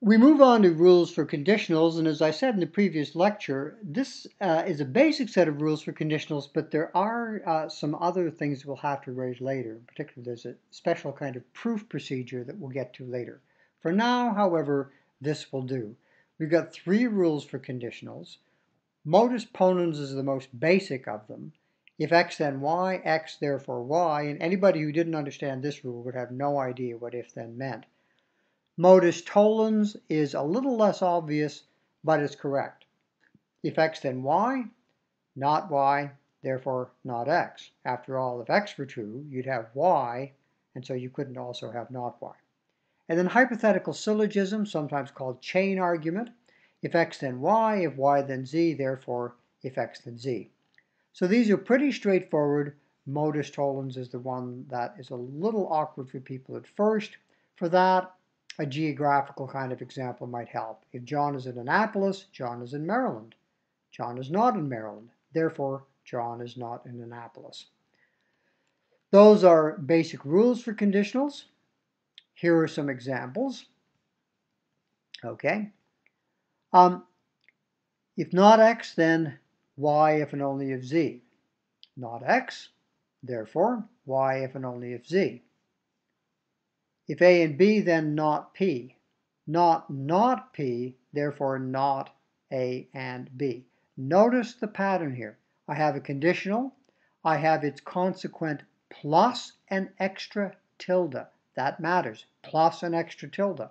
We move on to rules for conditionals, and as I said in the previous lecture, this is a basic set of rules for conditionals, but there are some other things we'll have to raise later. Particularly, there's a special kind of proof procedure that we'll get to later. For now, however, this will do. We've got three rules for conditionals. Modus ponens is the most basic of them. If x then y, x therefore y, and anybody who didn't understand this rule would have no idea what if then meant. Modus tollens is a little less obvious, but it's correct. If x then y, not y, therefore not x. After all, if x were true, you'd have y, and so you couldn't also have not y. And then hypothetical syllogism, sometimes called chain argument. If x then y, if y then z, therefore if x then z. So these are pretty straightforward. Modus tollens is the one that is a little awkward for people at first. For that, a geographical kind of example might help. If John is in Annapolis, John is in Maryland. John is not in Maryland. Therefore, John is not in Annapolis. Those are basic rules for conditionals. Here are some examples. Okay. If not x, then y if and only if z. Not x, therefore y if and only if z. If a and b, then not p. Not p, therefore not a and b. Notice the pattern here. I have a conditional. I have its consequent plus an extra tilde. That matters. Plus an extra tilde.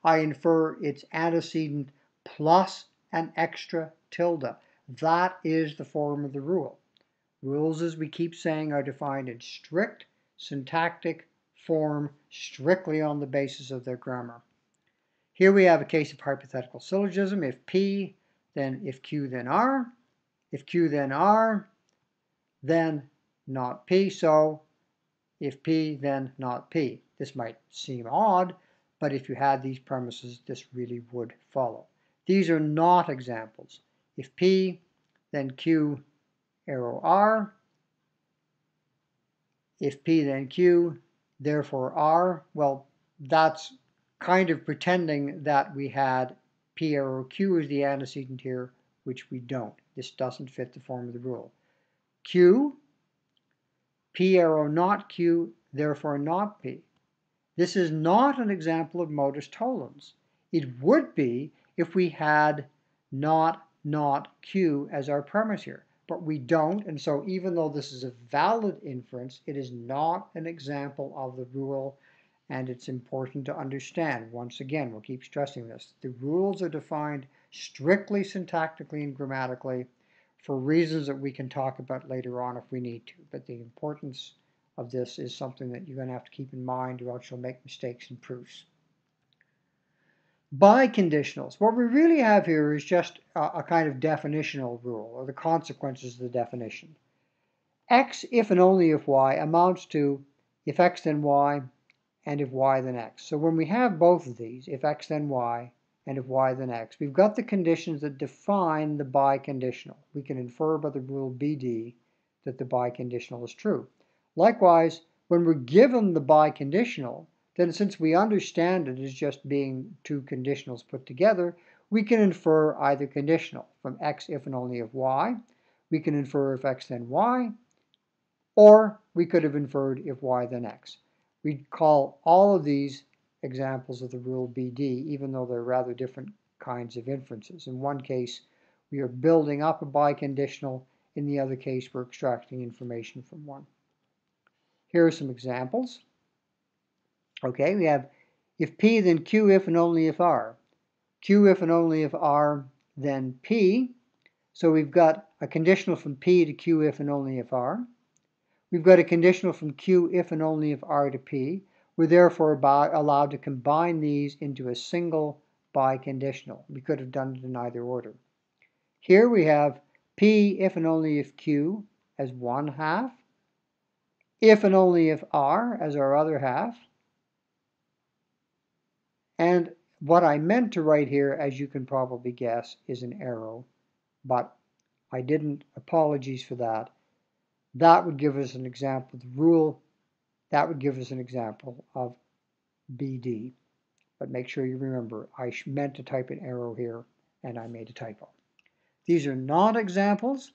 I infer its antecedent plus an extra tilde. That is the form of the rule. Rules, as we keep saying, are defined in strict syntactic form, strictly on the basis of their grammar. Here we have a case of hypothetical syllogism. If P, then if Q, then R. If Q, then R, then not P. So if P, then not P. This might seem odd, but if you had these premises, this really would follow. These are not examples. If P, then Q, arrow R. If P, then Q, therefore R. Well, that's kind of pretending that we had P arrow Q as the antecedent here, which we don't. This doesn't fit the form of the rule. Q, P arrow not Q, therefore not P. This is not an example of modus tollens. It would be if we had not Q as our premise here. But we don't, and so even though this is a valid inference, it is not an example of the rule, and it's important to understand. Once again, we'll keep stressing this. The rules are defined strictly syntactically and grammatically for reasons that we can talk about later on if we need to, but the importance of this is something that you're going to have to keep in mind or else you'll make mistakes in proofs. Biconditionals. What we really have here is just a kind of definitional rule, or the consequences of the definition. X, if and only if y, amounts to if x then y, and if y then x. So when we have both of these, if x then y, and if y then x, we've got the conditions that define the biconditional. We can infer by the rule BD that the biconditional is true. Likewise, when we're given the biconditional, then since we understand it as just being two conditionals put together, we can infer either conditional from x if and only if y. We can infer if x then y, or we could have inferred if y then x. We call all of these examples of the rule BD, even though they're rather different kinds of inferences. In one case, we are building up a biconditional. In the other case, we're extracting information from one. Here are some examples. Okay, we have if P, then Q if and only if R. Q if and only if R, then P. So we've got a conditional from P to Q if and only if R. We've got a conditional from Q if and only if R to P. We're therefore allowed to combine these into a single biconditional. We could have done it in either order. Here we have P if and only if Q as one half, if and only if R as our other half. And what I meant to write here, as you can probably guess, is an arrow, but I didn't. Apologies for that. That would give us an example of the rule. That would give us an example of BD. but make sure you remember I meant to type an arrow here and I made a typo. These are not examples.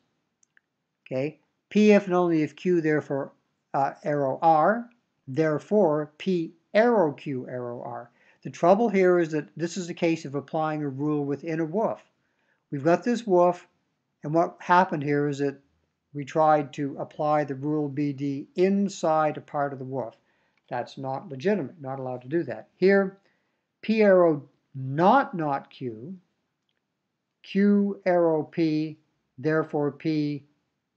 Okay, P if and only if Q, therefore arrow R, therefore P arrow Q arrow R. The trouble here is that this is a case of applying a rule within a woof. We've got this woof, and what happened here is that we tried to apply the rule BD inside a part of the woof. That's not legitimate, not allowed to do that. Here, P arrow not Q, Q arrow P, therefore P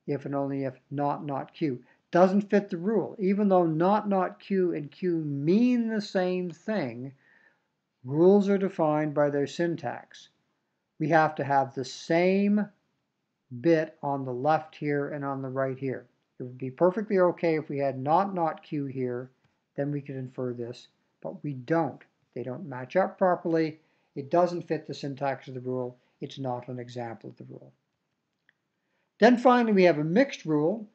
if and only if not Q. Doesn't fit the rule. Even though not Q and Q mean the same thing, rules are defined by their syntax. We have to have the same bit on the left here and on the right here. It would be perfectly okay if we had not Q here, then we could infer this, but we don't. They don't match up properly. It doesn't fit the syntax of the rule. It's not an example of the rule. Then finally we have a mixed rule.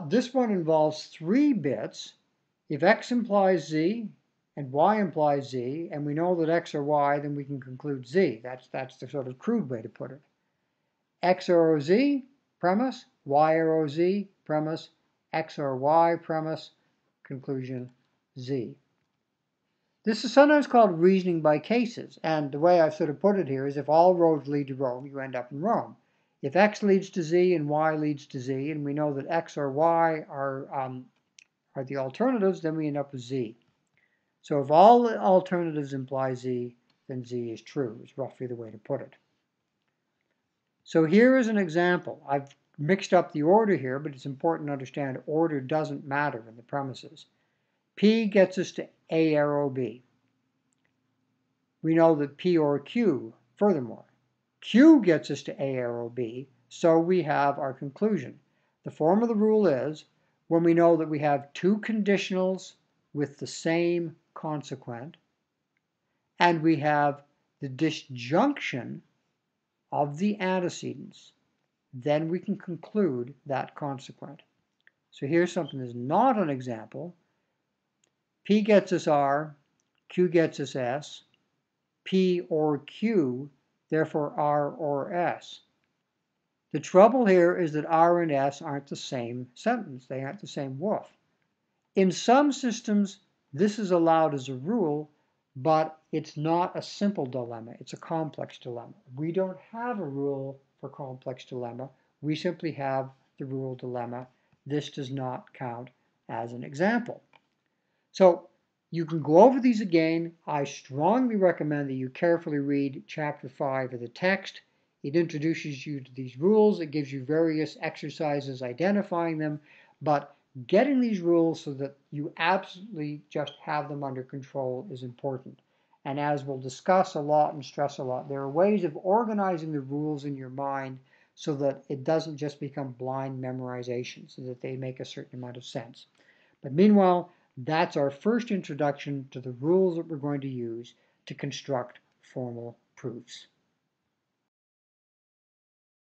This one involves 3 bits. If X implies Z and Y implies Z, and we know that X or Y, then we can conclude Z. That's the sort of crude way to put it. X arrow Z, premise, Y arrow Z, premise, X or Y, premise, conclusion Z. This is sometimes called reasoning by cases, and the way I've sort of put it here is if all roads lead to Rome, you end up in Rome. If X leads to Z and Y leads to Z, and we know that X or Y are the alternatives, then we end up with Z. So if all the alternatives imply Z, then Z is true, is roughly the way to put it. So here is an example. I've mixed up the order here, but it's important to understand order doesn't matter in the premises. P gets us to A arrow B. We know that P or Q, furthermore. Q gets us to A arrow B, so we have our conclusion. The form of the rule is, when we know that we have 2 conditionals with the same consequent, and we have the disjunction of the antecedents, then we can conclude that consequent. So here's something that's not an example. P gets us R, Q gets us S, P or Q, therefore R or S. The trouble here is that R and S aren't the same sentence. They aren't the same woof. In some systems, this is allowed as a rule, but it's not a simple dilemma. It's a complex dilemma. We don't have a rule for complex dilemma. We simply have the rule dilemma. This does not count as an example. So you can go over these again. I strongly recommend that you carefully read Chapter 5 of the text. It introduces you to these rules. It gives you various exercises identifying them, but getting these rules so that you absolutely just have them under control is important. And as we'll discuss a lot and stress a lot, there are ways of organizing the rules in your mind so that it doesn't just become blind memorization, so that they make a certain amount of sense. But meanwhile, that's our first introduction to the rules that we're going to use to construct formal proofs.